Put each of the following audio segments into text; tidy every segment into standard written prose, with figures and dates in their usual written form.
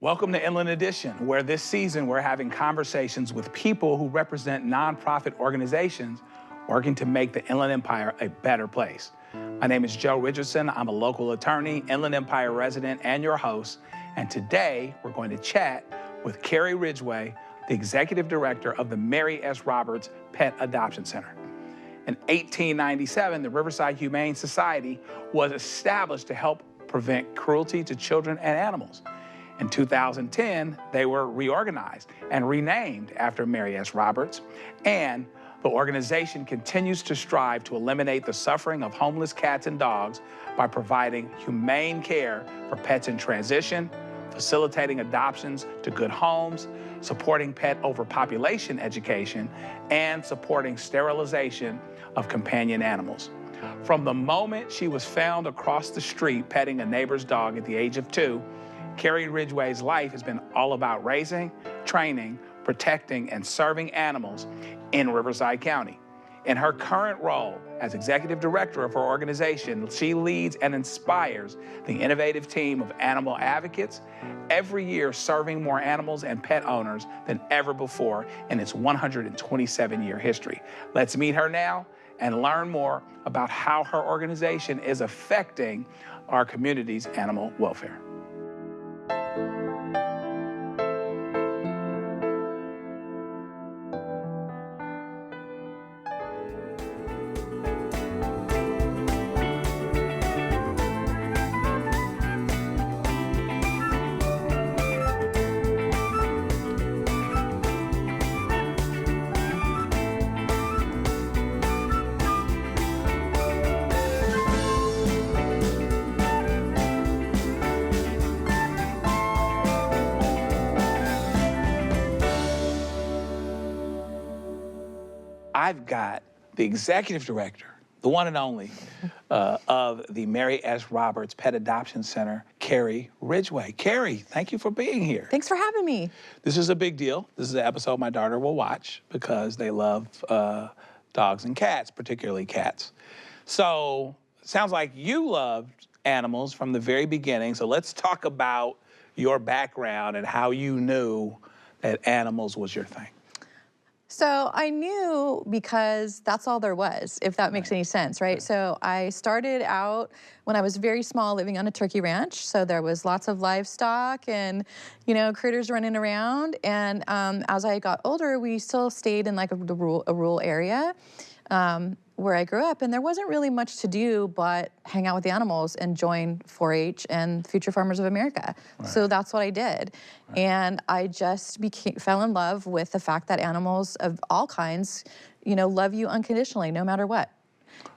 Welcome to Inland Edition, where this season we're having conversations with people who represent nonprofit organizations working to make the Inland Empire a better place. My name is Joe Richardson. I'm a local attorney, Inland Empire resident, and your host. And today we're going to chat with Carrie Ridgway, the executive director of the Mary S. Roberts Pet Adoption Center. In 1897, the Riverside Humane Society was established to help prevent cruelty to children and animals. In 2010, they were reorganized and renamed after Mary S. Roberts, and the organization continues to strive to eliminate the suffering of homeless cats and dogs by providing humane care for pets in transition, facilitating adoptions to good homes, supporting pet overpopulation education, and supporting sterilization of companion animals. From the moment she was found across the street petting a neighbor's dog at the age of 2, Carrie Ridgway's life has been all about raising, training, protecting, and serving animals in Riverside County. In her current role as executive director of her organization, she leads and inspires the innovative team of animal advocates, every year serving more animals and pet owners than ever before in its 127-year history. Let's meet her now and learn more about how her organization is affecting our community's animal welfare. I've got the executive director, the one and only, of the Mary S. Roberts Pet Adoption Center, Carrie Ridgway. Carrie, thank you for being here. Thanks for having me. This is a big deal. This is an episode my daughter will watch because they love dogs and cats, particularly cats. So it sounds like you loved animals from the very beginning. So let's talk about your background and how you knew that animals was your thing. So I knew because that's all there was, if that makes any sense, right? So I started out when I was very small living on a turkey ranch. So there was lots of livestock and, critters running around. And as I got older, we still stayed in like a rural area where I grew up. And there wasn't really much to do but hang out with the animals and join 4-H and Future Farmers of America. Right. So that's what I did. Right. And I just fell in love with the fact that animals of all kinds, love you unconditionally, no matter what.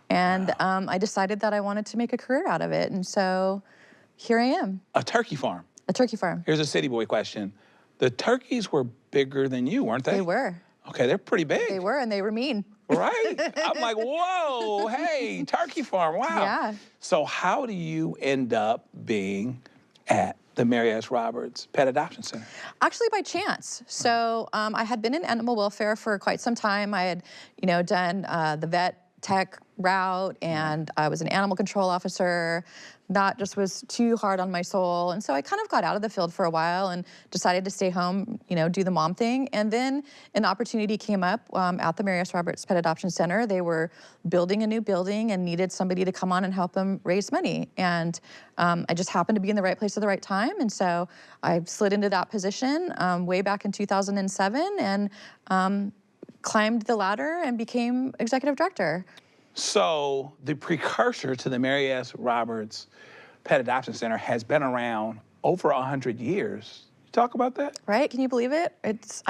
And wow. I decided that I wanted to make a career out of it. And so here I am. A turkey farm. A turkey farm. Here's a city boy question. The turkeys were bigger than you, weren't they? They were. Okay, they're pretty big. They were, and they were mean. Right? I'm like, whoa, hey, turkey farm, wow. Yeah. So how do you end up being at the Mary S. Roberts Pet Adoption Center? Actually, by chance. So I had been in animal welfare for quite some time. I had, done the vet tech route, and I was an animal control officer. That just was too hard on my soul. And so I kind of got out of the field for a while and decided to stay home, do the mom thing. And then an opportunity came up at the Mary S. Roberts Pet Adoption Center. They were building a new building and needed somebody to come on and help them raise money. And I just happened to be in the right place at the right time. And so I slid into that position way back in 2007 and climbed the ladder and became executive director. So the precursor to the Mary S. Roberts Pet Adoption Center has been around over 100 years. You talk about that? Right, can you believe it?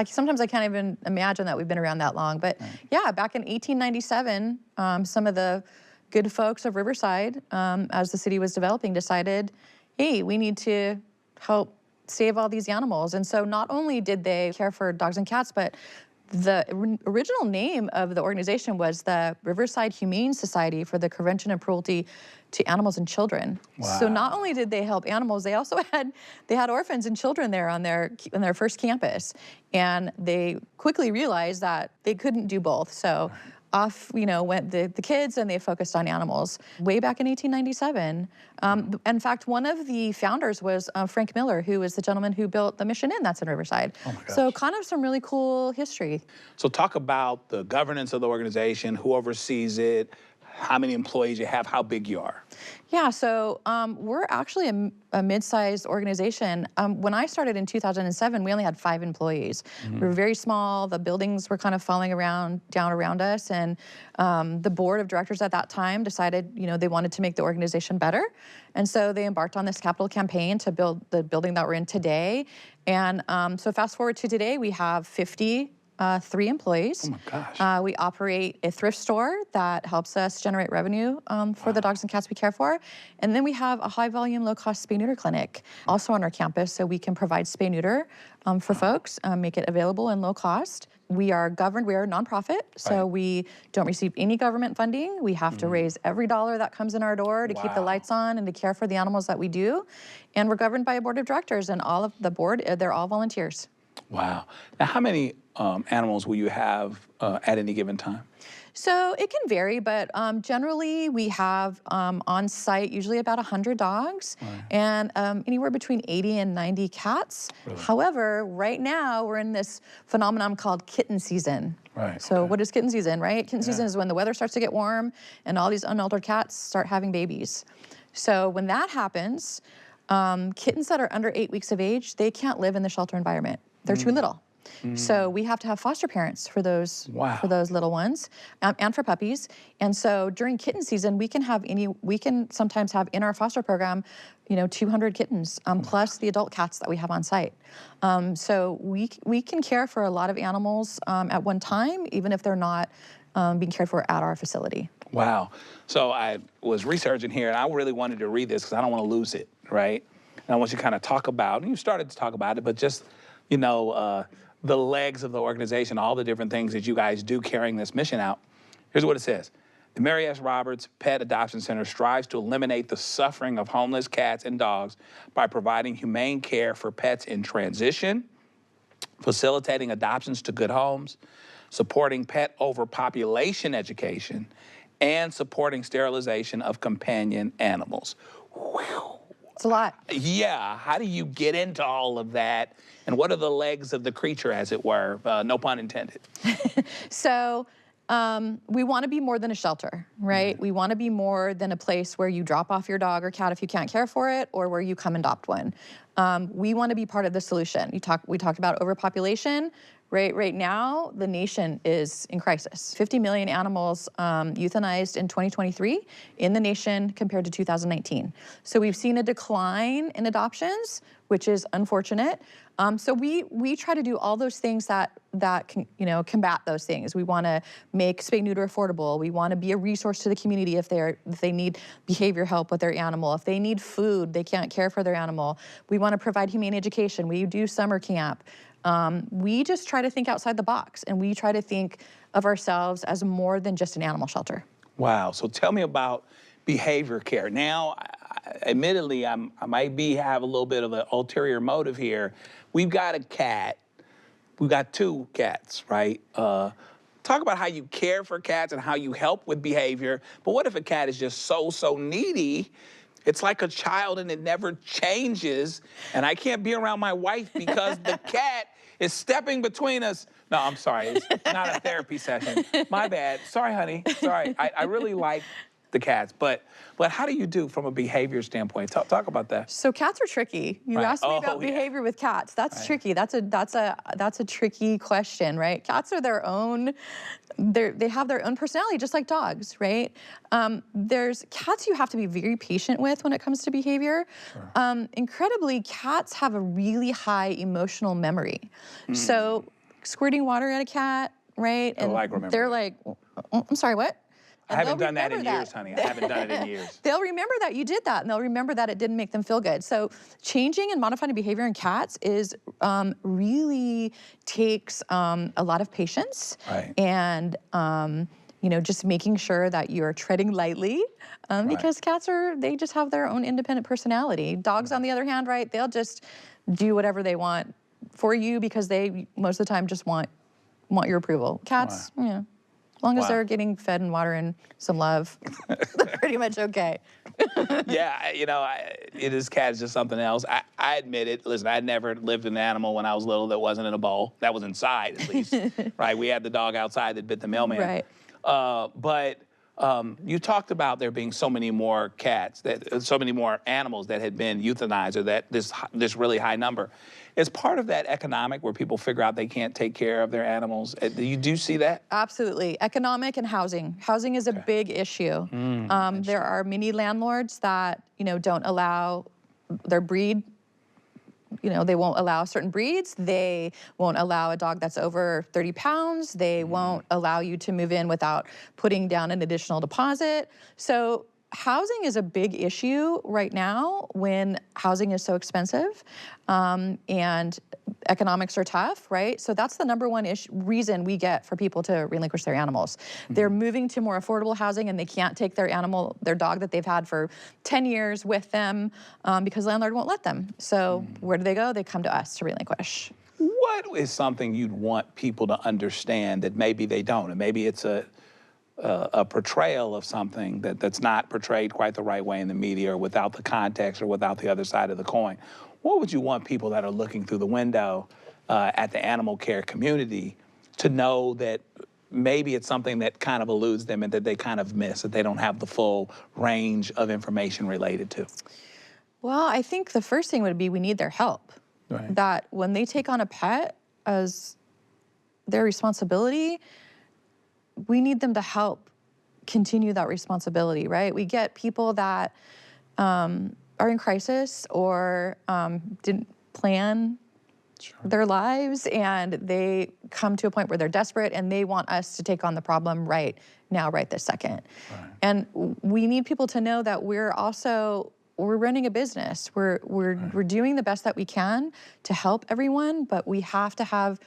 Sometimes I can't even imagine that we've been around that long. But right. Yeah, back in 1897, some of the good folks of Riverside, as the city was developing, decided, hey, we need to help save all these animals. And so not only did they care for dogs and cats, but the original name of the organization was the Riverside Humane Society for the Prevention of Cruelty to Animals and Children. Wow. So not only did they help animals, they also had orphans and children there on their first campus, and they quickly realized that they couldn't do both. So off, went the kids, and they focused on animals. Way back in 1897. In fact, one of the founders was Frank Miller, who was the gentleman who built the Mission Inn that's in Riverside. Oh my gosh. So kind of some really cool history. So talk about the governance of the organization, who oversees it, how many employees you have, how big you are. Yeah, so we're actually a mid-sized organization. When I started in 2007, we only had 5 employees. We were very small. The buildings were kind of falling down around us, and the board of directors at that time decided, they wanted to make the organization better, and so they embarked on this capital campaign to build the building that we're in today. And so fast forward to today, we have 3 employees. Oh my gosh. We operate a thrift store that helps us generate revenue for the dogs and cats we care for. And then we have a high volume, low cost spay neuter clinic also on our campus, so we can provide spay neuter for folks, make it available and low cost. We are governed, we are a nonprofit, so we don't receive any government funding. We have to raise every dollar that comes in our door to keep the lights on and to care for the animals that we do. And we're governed by a board of directors, and all of the board, they're all volunteers. Wow. Now, how many animals will you have at any given time? So it can vary, but generally we have on site usually about 100 dogs and anywhere between 80 and 90 cats. Really? However, right now we're in this phenomenon called kitten season. Right. So what is kitten season, right? Kitten season is when the weather starts to get warm and all these unaltered cats start having babies. So when that happens, kittens that are under 8 weeks of age, they can't live in the shelter environment. They're too little. So we have to have foster parents for those little ones, and for puppies. And so during kitten season, we can sometimes have in our foster program, 200 kittens plus the adult cats that we have on site. So we can care for a lot of animals at one time, even if they're not being cared for at our facility. Wow. So I was researching here, and I really wanted to read this because I don't want to lose it, right? And I want you to kind of talk about, and you started to talk about it, but just the legs of the organization, all the different things that you guys do carrying this mission out. Here's what it says. The Mary S. Roberts Pet Adoption Center strives to eliminate the suffering of homeless cats and dogs by providing humane care for pets in transition, facilitating adoptions to good homes, supporting pet overpopulation education, and supporting sterilization of companion animals. Whew. It's a lot. Yeah, how do you get into all of that? And what are the legs of the creature, as it were? No pun intended. So we want to be more than a shelter, right? We want to be more than a place where you drop off your dog or cat if you can't care for it, or where you come adopt one. We want to be part of the solution. We talked about overpopulation. Right now, the nation is in crisis. 50 million animals euthanized in 2023 in the nation compared to 2019. So we've seen a decline in adoptions, which is unfortunate. So we try to do all those things that can, combat those things. We want to make spay neuter affordable. We want to be a resource to the community if they need behavior help with their animal. If they need food, they can't care for their animal. We want to provide humane education. We do summer camp. We just try to think outside the box, and we try to think of ourselves as more than just an animal shelter. Wow. So tell me about behavior care. Now, admittedly, I might have a little bit of an ulterior motive here. We've got a cat. We've got 2 cats, right? Talk about how you care for cats and how you help with behavior. But what if a cat is just so needy? It's like a child and it never changes. And I can't be around my wife because the cat is stepping between us. No, I'm sorry. It's not a therapy session. My bad. Sorry, honey. Sorry. I really like the cats. But how do you do from a behavior standpoint? Talk about that. So cats are tricky. You asked me about behavior with cats. That's tricky. That's a tricky question, right? Cats are their own. They have their own personality, just like dogs, right? There's cats you have to be very patient with when it comes to behavior. Sure. Incredibly, cats have a really high emotional memory. So squirting water at a cat, right? And they're like, I'm sorry, what? I haven't done that in years, honey. I haven't done it in years. They'll remember that you did that, and they'll remember that it didn't make them feel good. So changing and modifying behavior in cats is really takes a lot of patience, and just making sure that you're treading lightly, because cats they just have their own independent personality. Dogs, on the other hand, right, they'll just do whatever they want for you because they most of the time just want your approval. Cats, As long as Wow. they're getting fed and water and some love, they're pretty much okay. Yeah, it is cats just something else. I admit it. Listen, I never lived an animal when I was little that wasn't in a bowl. That was inside, at least. Right? We had the dog outside that bit the mailman. Right. But you talked about there being so many more cats, so many more animals that had been euthanized, or that this really high number. Is part of that economic, where people figure out they can't take care of their animals? You do see that? Absolutely. Economic and housing. Housing is a big issue. There are many landlords that, don't allow their breed. They won't allow certain breeds. They won't allow a dog that's over 30 pounds. They won't allow you to move in without putting down an additional deposit. So housing is a big issue right now when housing is so expensive, and economics are tough, right? So that's the number one reason we get for people to relinquish their animals. They're moving to more affordable housing and they can't take their dog that they've had for 10 years with them because the landlord won't let them. So where do they go? They come to us to relinquish. What is something you'd want people to understand that maybe they don't? And maybe it's a portrayal of something that's not portrayed quite the right way in the media, or without the context, or without the other side of the coin. What would you want people that are looking through the window at the animal care community to know that maybe it's something that kind of eludes them and that they kind of miss, that they don't have the full range of information related to? Well, I think the first thing would be we need their help. Right. That when they take on a pet as their responsibility, we need them to help continue that responsibility, right? We get people that are in crisis or didn't plan their lives, and they come to a point where they're desperate and they want us to take on the problem right now, right this second. Right. And we need people to know that we're running a business. We're doing the best that we can to help everyone, but we have to have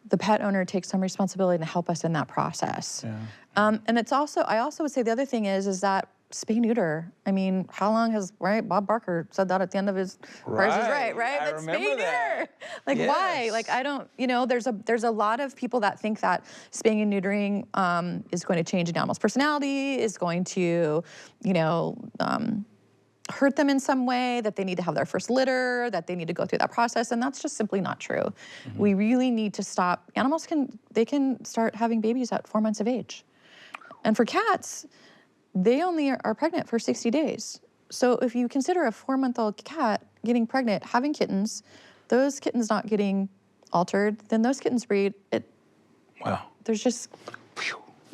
the pet owner take some responsibility to help us in that process. Yeah. And it's also, I also would say the other thing is that spay neuter. I mean, how long has, Bob Barker said that at the end of his Price is Right, right? I remember that. Like, yes. Why? Like, I don't, there's a lot of people that think that spaying and neutering is going to change an animal's personality, is going to, hurt them in some way, that they need to have their first litter, that they need to go through that process, and that's just simply not true. We really need to stop. Animals can start having babies at 4 months of age. And for cats, they only are pregnant for 60 days. So if you consider a 4-month-old cat getting pregnant, having kittens, those kittens not getting altered, then those kittens breed. Wow. There's just,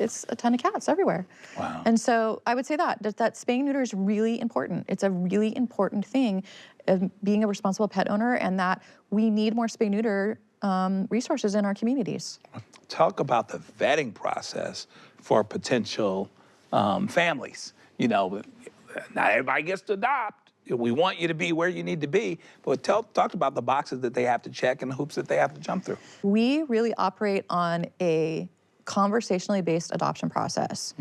it's a ton of cats everywhere. Wow. And so I would say that spaying and neuter is really important. It's a really important thing of being a responsible pet owner, and that we need more spay neuter resources in our communities. Talk about the vetting process for potential families. Not everybody gets to adopt. We want you to be where you need to be, but talk about the boxes that they have to check and the hoops that they have to jump through. We really operate on a conversationally based adoption process.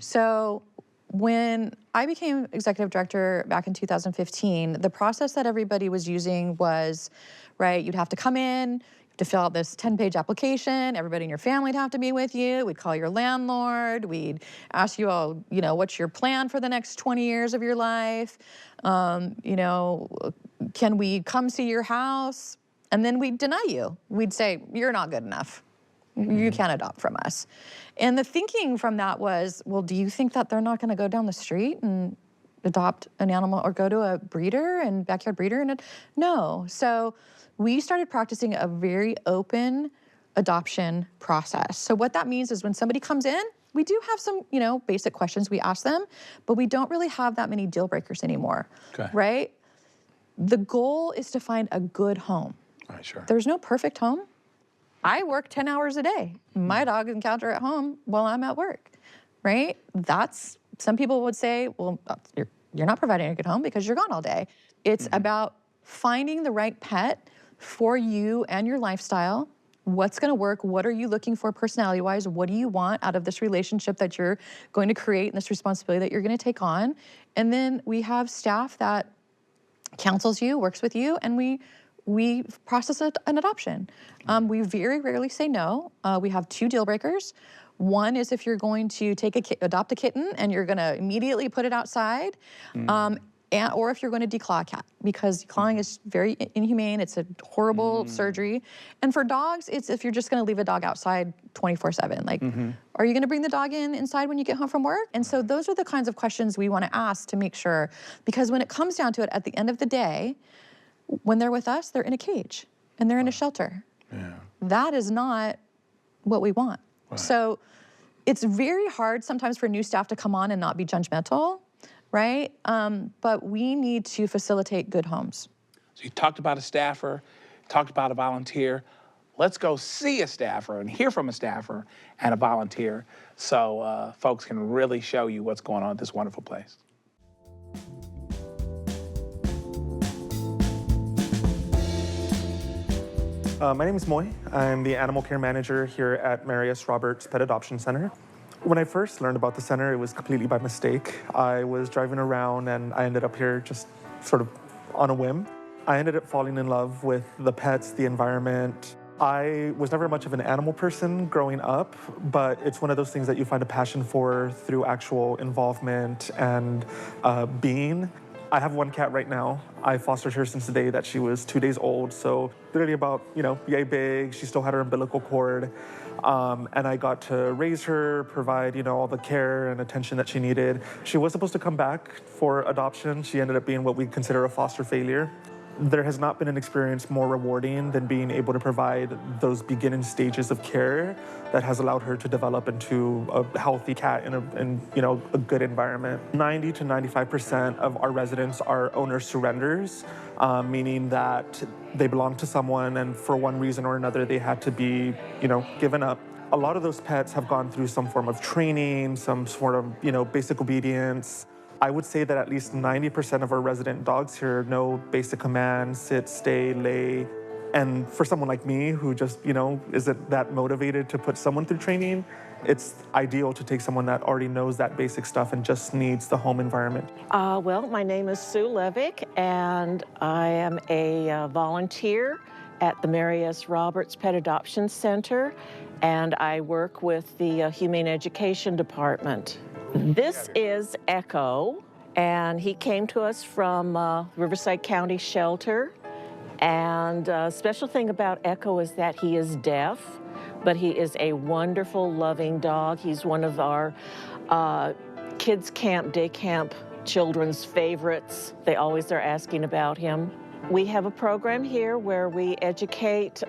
So when I became executive director back in 2015, the process that everybody was using was, you'd have to come in, to fill out this 10-page application, everybody in your family would have to be with you, we'd call your landlord, we'd ask you all, what's your plan for the next 20 years of your life? Can we come see your house? And then we'd deny you. We'd say, you're not good enough. You can't adopt from us. And the thinking from that was, well, do you think that they're not gonna go down the street and adopt an animal or go to a breeder and backyard breeder? No. So we started practicing a very open adoption process. So what that means is when somebody comes in, we do have some, basic questions we ask them, but we don't really have that many deal breakers anymore, right? The goal is to find a good home. Right, sure. There's no perfect home. I work 10 hours a day. My dog can counter at home while I'm at work, right? Some people would say, well, you're not providing a good home because you're gone all day. It's about finding the right pet for you and your lifestyle. What's gonna work? What are you looking for personality-wise? What do you want out of this relationship that you're going to create and this responsibility that you're gonna take on? And then we have staff that counsels you, works with you, and we process an adoption. We very rarely say no. We have 2 deal breakers. One is if you're going to adopt a kitten and you're going to immediately put it outside, or if you're going to declaw a cat, because declawing is very inhumane. It's a horrible surgery. And for dogs, it's if you're just going to leave a dog outside 24/7. Like, are you going to bring the dog inside when you get home from work? And so those are the kinds of questions we want to ask to make sure, because when it comes down to it, at the end of the day, when they're with us, they're in a cage and they're in a shelter. Yeah. That is not what we want. Right. So it's very hard sometimes for new staff to come on and not be judgmental, right? But we need to facilitate good homes. So you talked about a staffer, talked about a volunteer. Let's go see a staffer and hear from a staffer and a volunteer so folks can really show you what's going on at this wonderful place. My name is Moy. I'm the animal care manager here at Marius Roberts Pet Adoption Center. When I first learned about the center, it was completely by mistake. I was driving around and I ended up here just sort of on a whim. I ended up falling in love with the pets, the environment. I was never much of an animal person growing up, but it's one of those things that you find a passion for through actual involvement and being. I have one cat right now. I fostered her since the day that she was 2 days old, so literally about, yay big. She still had her umbilical cord. And I got to raise her, provide, all the care and attention that she needed. She was supposed to come back for adoption. She ended up being what we consider a foster failure. There has not been an experience more rewarding than being able to provide those beginning stages of care that has allowed her to develop into a healthy cat in a good environment. 90 to 95% of our residents are owner surrenders, meaning that they belong to someone and for one reason or another they had to be, given up. A lot of those pets have gone through some form of training, some sort of, basic obedience. I would say that at least 90% of our resident dogs here know basic commands, sit, stay, lay. And for someone like me who just, isn't that motivated to put someone through training, it's ideal to take someone that already knows that basic stuff and just needs the home environment. Well, my name is Sue Levick, and I am a volunteer at the Marius Roberts Pet Adoption Center, and I work with the Humane Education Department. This is Echo, and he came to us from Riverside County Shelter. And a special thing about Echo is that he is deaf, but he is a wonderful, loving dog. He's one of our kids camp, day camp children's favorites. They always are asking about him. We have a program here where we educate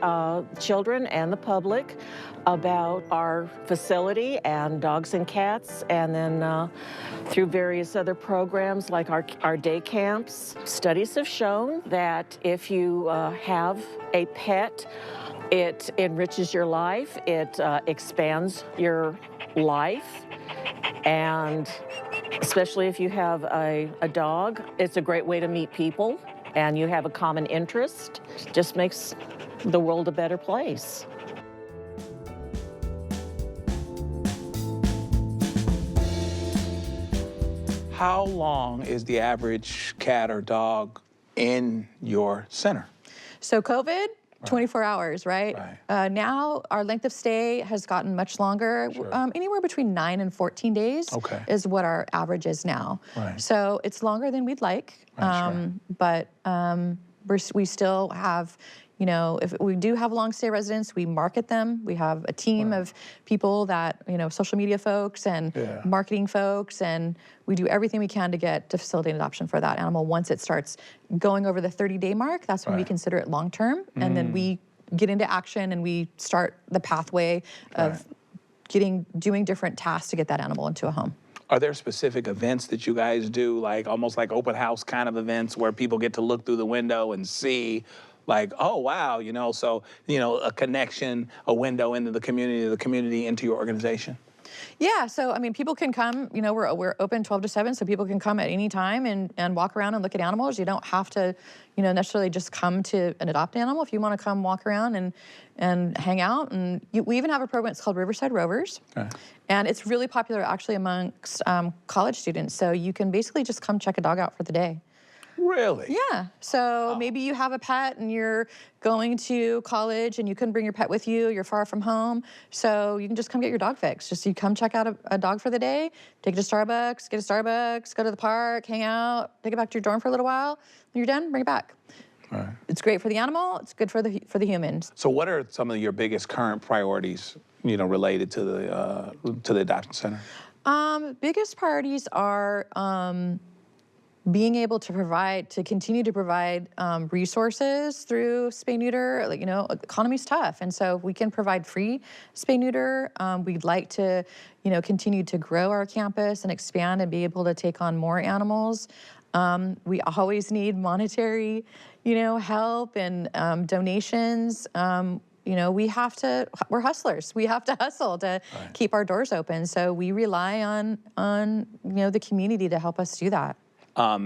children and the public about our facility and dogs and cats, and then through various other programs like our day camps. Studies have shown that if you have a pet, it enriches your life, it expands your life, and especially if you have a dog, it's a great way to meet people and you have a common interest. Just makes the world a better place. How long is the average cat or dog in your center? So COVID, 24 hours, right? Now our length of stay has gotten much longer. Sure. Anywhere between 9 and 14 days is what our average is now. So it's longer than we'd like, but we still have, if we do have long stay residents, we market them. We have a team of people that, social media folks and marketing folks, and we do everything we can to facilitate adoption for that animal. Once it starts going over the 30-day mark, that's when we consider it long-term, and then we get into action and we start the pathway of doing different tasks to get that animal into a home. Are there specific events that you guys do, like almost like open house kind of events where people get to look through the window and see like, oh, wow, so, a connection, a window into the community into your organization? Yeah, so, people can come, we're open 12 to 7, so people can come at any time and walk around and look at animals. You don't have to, necessarily just come to an adopt animal. If you want to come walk around and hang out, and we even have a program, it's called Riverside Rovers. And it's really popular actually amongst college students. So you can basically just come check a dog out for the day. Really? Yeah. So maybe you have a pet and you're going to college and you couldn't bring your pet with you, you're far from home. So you can just come get your dog fixed. Just you come check out a dog for the day, take it to Starbucks, get a Starbucks, go to the park, hang out, take it back to your dorm for a little while. When you're done, bring it back. All right. It's great for the animal, it's good for the humans. So what are some of your biggest current priorities, related to the adoption center? Biggest priorities are being able to continue to provide resources through spay-neuter. Like, economy's tough, and so if we can provide free spay-neuter, we'd like to, continue to grow our campus and expand and be able to take on more animals. We always need monetary, help and donations. We're hustlers. We have to hustle to keep our doors open. So we rely on the community to help us do that.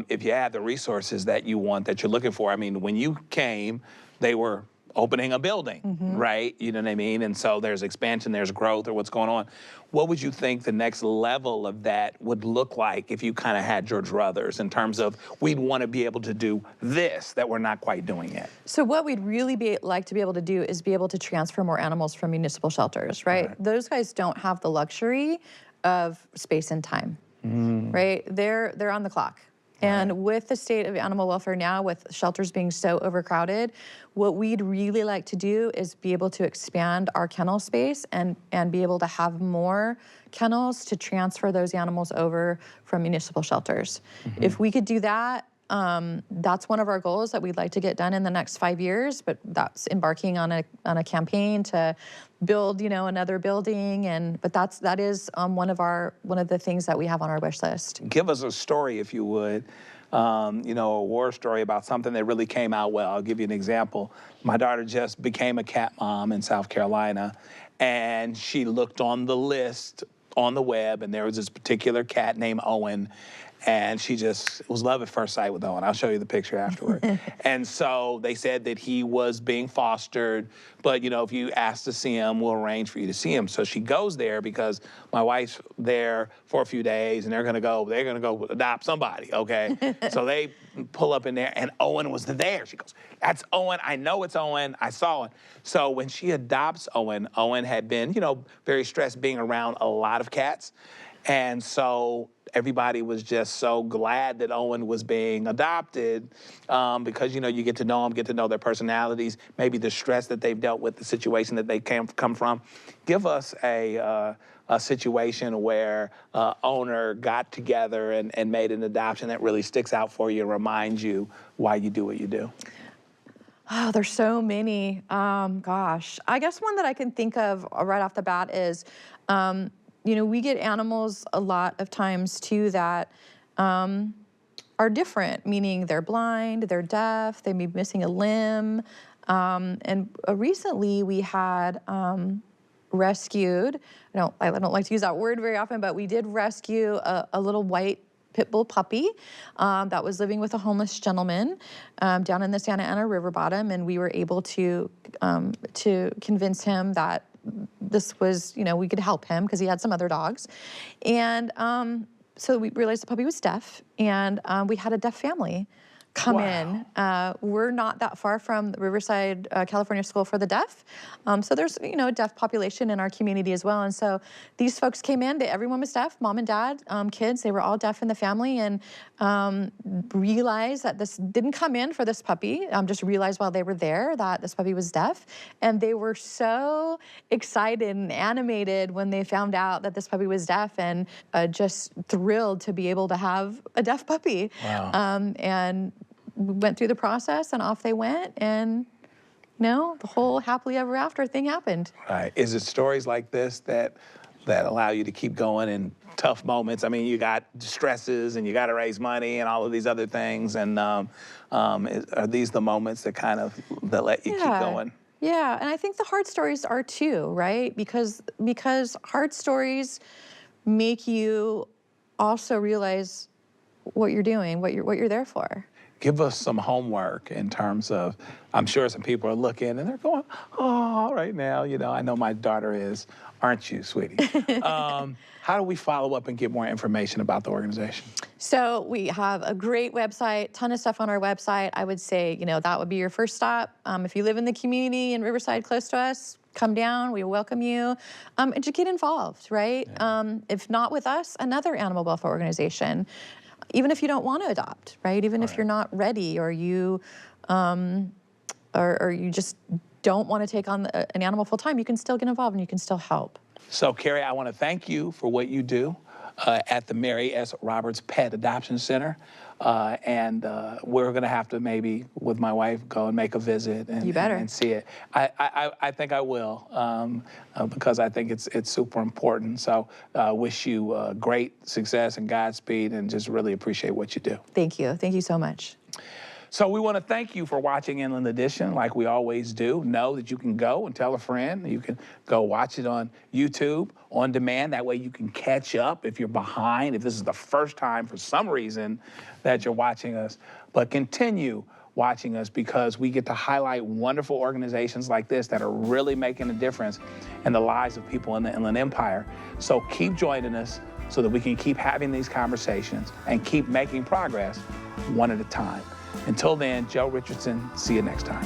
If you have the resources that you want, that you're looking for, I mean, when you came, they were opening a building, right? You know what I mean? And so there's expansion, there's growth, or what's going on. What would you think the next level of that would look like if you kind of had George Ruthers in terms of we'd want to be able to do this that we're not quite doing yet? So what we'd really like to be able to do is be able to transfer more animals from municipal shelters, right? Those guys don't have the luxury of space and time, right? They're on the clock. And with the state of animal welfare now, with shelters being so overcrowded, what we'd really like to do is be able to expand our kennel space and be able to have more kennels to transfer those animals over from municipal shelters. If we could do that, that's one of our goals that we'd like to get done in the next 5 years, but that's embarking on a campaign to build, another building, but that is one of the things that we have on our wish list. Give us a story, if you would, a war story about something that really came out well. I'll give you an example. My daughter just became a cat mom in South Carolina, and she looked on the list on the web, and there was this particular cat named Owen. And it was love at first sight with Owen. I'll show you the picture afterward. And so they said that he was being fostered, but if you ask to see him, we'll arrange for you to see him. So she goes there because my wife's there for a few days, and they're gonna go adopt somebody, okay? So they pull up in there, and Owen was there. She goes, "That's Owen, I know it's Owen, I saw it." So when she adopts Owen, Owen had been, very stressed being around a lot of cats. And so everybody was just so glad that Owen was being adopted because, you get to know them, get to know their personalities, maybe the stress that they've dealt with, the situation that they come from. Give us a situation where owner got together and made an adoption that really sticks out for you and reminds you why you do what you do. Oh, there's so many. Gosh, I guess one that I can think of right off the bat is, we get animals a lot of times too that are different, meaning they're blind, they're deaf, they may be missing a limb. And recently we had rescued, I don't like to use that word very often, but we did rescue a little white pit bull puppy that was living with a homeless gentleman down in the Santa Ana River bottom, and we were able to convince him that this was, we could help him because he had some other dogs. And so we realized the puppy was deaf, and we had a deaf family come in. We're not that far from the Riverside, California School for the Deaf. So there's, a deaf population in our community as well. And so these folks came in, everyone was deaf, mom and dad, kids, they were all deaf in the family, and realized that this didn't come in for this puppy, just realized while they were there that this puppy was deaf. And they were so excited and animated when they found out that this puppy was deaf, and just thrilled to be able to have a deaf puppy. Wow. And we went through the process, and off they went, and the whole happily ever after thing happened. Right. Is it stories like this that allow you to keep going in tough moments? I mean, you got stresses, and you got to raise money, and all of these other things. And are these the moments that let you keep going? Yeah, and I think the hard stories are too, right? Because hard stories make you also realize what you're doing, what you're there for. give us some homework in terms of, I'm sure some people are looking and they're going, oh, right now, you know, I know my daughter is, aren't you, sweetie? How do we follow up and get more information about the organization? So we have a great website, ton of stuff on our website. I would say, you know, that would be your first stop. If you live in the community in Riverside close to us, come down, we welcome you. And just get involved, right? Yeah. If not with us, another animal welfare organization. Even if you don't want to adopt, right? Even if you're not ready, or you, or you just don't want to take on an animal full time, you can still get involved and you can still help. So, Carrie, I want to thank you for what you do at the Mary S. Roberts Pet Adoption Center. And we're going to have to maybe, with my wife, go and make a visit and, you better. and see it. I think I will, because I think it's super important. So wish you great success and Godspeed, and just really appreciate what you do. Thank you. Thank you so much. So we want to thank you for watching Inland Edition like we always do. Know that you can go and tell a friend. You can go watch it on YouTube on demand. That way you can catch up if you're behind, if this is the first time for some reason that you're watching us. But continue watching us, because we get to highlight wonderful organizations like this that are really making a difference in the lives of people in the Inland Empire. So keep joining us so that we can keep having these conversations and keep making progress one at a time. Until then, Joe Richardson, see you next time.